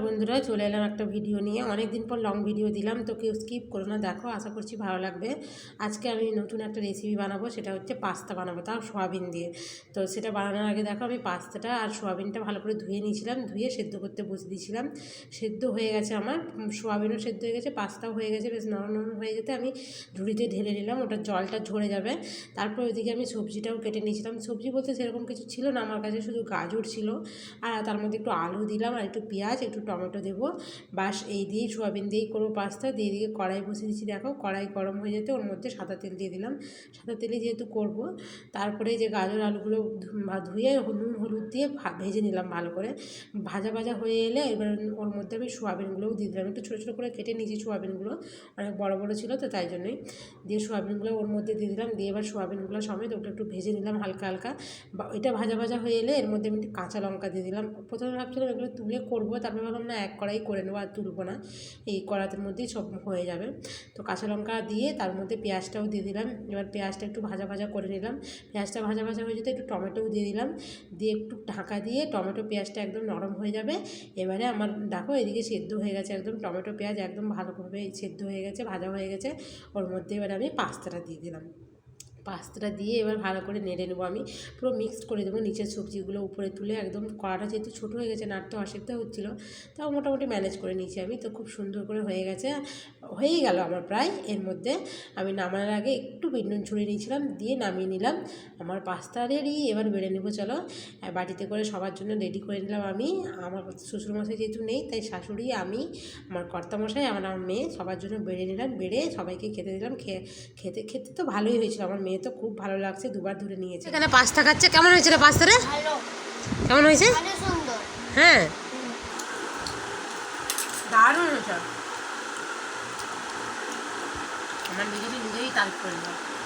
বন্ধুরা, চলে এলাম একটা ভিডিও নিয়ে। অনেক দিন পর লং ভিডিও দিলাম, তো কেউ স্কিপ করো না, দেখো, আশা করছি ভালো লাগবে। আজকে আমি নতুন একটা রেসিপি বানাবো, সেটা হচ্ছে পাস্তা বানাবো, তাও সোয়াবিন দিয়ে। তো সেটা বানানোর আগে দেখো, আমি পাস্তাটা আর সোয়াবিনটা ভালো করে ধুয়ে নিয়েছিলাম, ধুয়ে সেদ্ধ করতে বসে দিয়েছিলাম। সেদ্ধ হয়ে গেছে আমার, সোয়াবিনও সেদ্ধ হয়ে গেছে, পাস্তাও হয়ে গেছে, বেশ নরম নরম হয়ে যেতে আমি ঝুড়িতে ঢেলে নিলাম, ওটা জলটা ঝরে যাবে। তারপর ওইদিকে আমি সবজিটাও কেটে নিয়েছিলাম। সবজি বলতে সেরকম কিছু ছিল না আমার কাছে, শুধু গাজর ছিল, আর তার মধ্যে একটু আলু দিলাম, আর একটু পেঁয়াজ, একটু টমেটো দেবো, বাস এই দিয়েই সোয়াবিন দিয়েই করবো পাস্তা। দিয়ে দিকে কড়াই বসিয়ে দিচ্ছি, দেখো কড়াই গরম হয়ে যেতে ওর মধ্যে সাদা তেল দিয়ে দিলাম, সাদা তেলে যেহেতু করব। তারপরে যে গাজর আলুগুলো ধুয়ে নুন হলুদ দিয়ে ভেজে নিলাম ভালো করে। ভাজা ভাজা হয়ে এলে এবার ওর মধ্যে আমি সোয়াবিনগুলোও দিয়ে দিলাম, একটু ছোটো ছোটো করে কেটে নিয়েছি সোয়াবিনগুলো, অনেক বড় বড় ছিল তো তাই জন্যই। দিয়ে সোয়াবিনগুলো ওর মধ্যে দিয়ে দিলাম, দিয়ে এবার সোয়াবিনগুলো সমেত ওটা একটু ভেজে নিলাম হালকা হালকা। এটা ভাজা ভাজা হয়ে এলে এর মধ্যে আমি একটু কাঁচা লঙ্কা দিয়ে দিলাম। প্রথমে ভাবছিলাম এগুলো তুলে করবো, তারপরে ভাবলাম না, এক কড়াই করে নেবো, আর তুলবো না, এই কড়াতের মধ্যেই সব হয়ে যাবে। তো কাঁচা লঙ্কা দিয়ে তার মধ্যে পেঁয়াজটাও দিয়ে দিলাম। এবার পেঁয়াজটা একটু ভাজা ভাজা করে নিলাম, পেঁয়াজটা ভাজা ভাজা হয়ে যেতে একটু টমেটোও দিয়ে দিলাম, দিয়ে একটু ঢাকা দিয়ে টমেটো পেঁয়াজটা একদম নরম হয়ে যাবে। এবারে আমার দেখো এদিকে সেদ্ধ হয়ে গেছে একদম, টমেটো পেঁয়াজ একদম ভালোভাবে সেদ্ধ হয়ে গেছে, ভাজা হয়ে গেছে। ওর মধ্যে এবার আমি পাস্তাটা দিয়ে দিলাম, পাস্তাটা দিয়ে এবার ভালো করে নেড়ে নেবো, আমি পুরো মিক্সড করে দেবো নিচের সবজিগুলো উপরে তুলে। একদম কড়াটা যেহেতু ছোটো হয়ে গেছে, নাড়তে অসুবিধা হচ্ছিলো, তাও মোটামুটি ম্যানেজ করে নিয়েছি আমি। তো খুব সুন্দর করে হয়ে গেছে, হয়েই গেল আমার প্রায়। এর মধ্যে আমি নামানোর আগে একটু বিট নুন ছড়িয়ে নিয়েছিলাম, দিয়ে নামিয়ে নিলাম। আমার পাস্তা রেডি, এবার বেড়ে নেবো চলো। বাটিতে করে সবার জন্য রেডি করে নিলাম আমি। আমার শ্বশুরমশাই যেহেতু নেই, তাই শাশুড়ি, আমি, আমার কর্তামশাই, আমার মেয়ে, সবার জন্য বেড়ে নিলাম, বেড়ে সবাইকে খেতে দিলাম। খেতে খেতে তো ভালোই হয়েছিল, আমার মেয়ে তো খুব ভালো লাগছে, দুবার ধরে নিয়েছে। এখানে পাস্তা খাচ্ছে, কেমন হয়েছে রে পাস্তা রে? কেমন হয়েছে? হ্যাঁ, দারুণ হয়েছে। আমার নিজেই তারিফ করে নিলাম।